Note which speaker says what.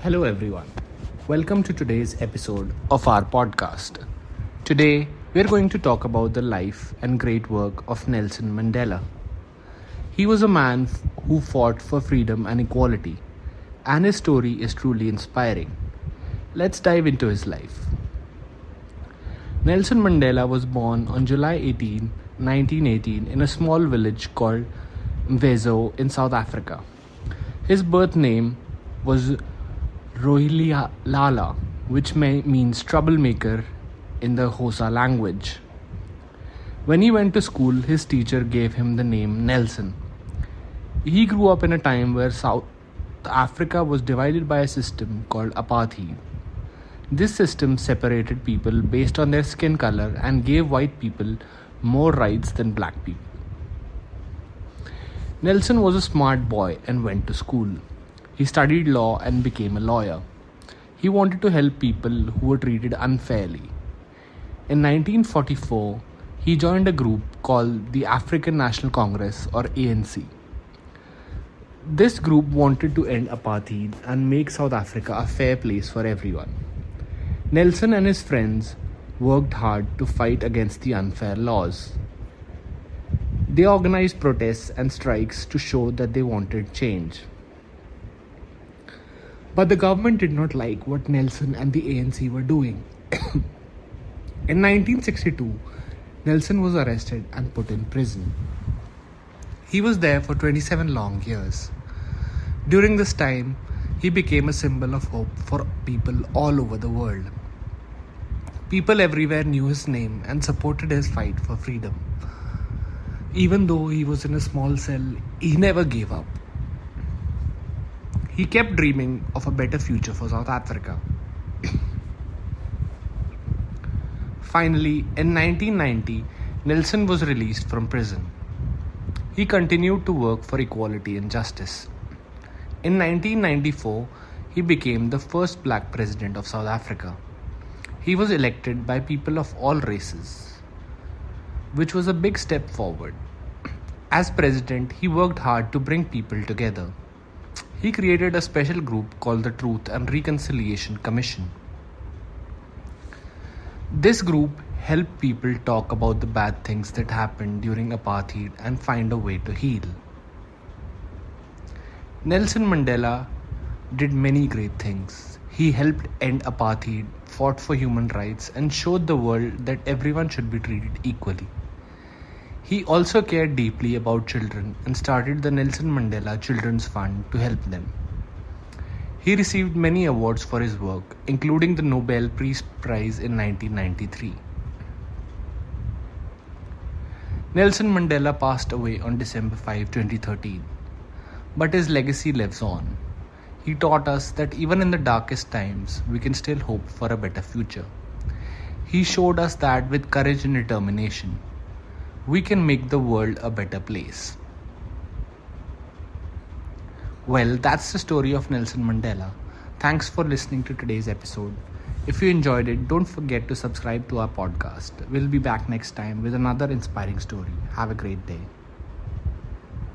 Speaker 1: Hello, everyone. Welcome to today's episode of our podcast. Today, we're going to talk about the life and great work of Nelson Mandela. He was a man who fought for freedom and equality, and his story is truly inspiring. Let's dive into his life. Nelson Mandela was born on July 18, 1918, in a small village called Mvezo in South Africa. His birth name was Lala, which means troublemaker in the Xhosa language. When he went to school, his teacher gave him the name Nelson. He grew up in a time where South Africa was divided by a system called apartheid. This system separated people based on their skin color and gave white people more rights than black people. Nelson was a smart boy and went to school. He studied law and became a lawyer. He wanted to help people who were treated unfairly. In 1944, he joined a group called the African National Congress, or ANC. This group wanted to end apartheid and make South Africa a fair place for everyone. Nelson and his friends worked hard to fight against the unfair laws. They organized protests and strikes to show that they wanted change. But the government did not like what Nelson and the ANC were doing. In 1962, Nelson was arrested and put in prison. He was there for 27 long years. During this time, he became a symbol of hope for people all over the world. People everywhere knew his name and supported his fight for freedom. Even though he was in a small cell, he never gave up. He kept dreaming of a better future for South Africa. Finally, in 1990, Nelson was released from prison. He continued to work for equality and justice. In 1994, he became the first black president of South Africa. He was elected by people of all races, which was a big step forward. As president, he worked hard to bring people together. He created a special group called the Truth and Reconciliation Commission. This group helped people talk about the bad things that happened during apartheid and find a way to heal. Nelson Mandela did many great things. He helped end apartheid, fought for human rights, and showed the world that everyone should be treated equally. He also cared deeply about children and started the Nelson Mandela Children's Fund to help them. He received many awards for his work, including the Nobel Peace Prize in 1993. Nelson Mandela passed away on December 5, 2013, but his legacy lives on. He taught us that even in the darkest times, we can still hope for a better future. He showed us that with courage and determination, we can make the world a better place. Well, that's the story of Nelson Mandela. Thanks for listening to today's episode. If you enjoyed it, don't forget to subscribe to our podcast. We'll be back next time with another inspiring story. Have a great day.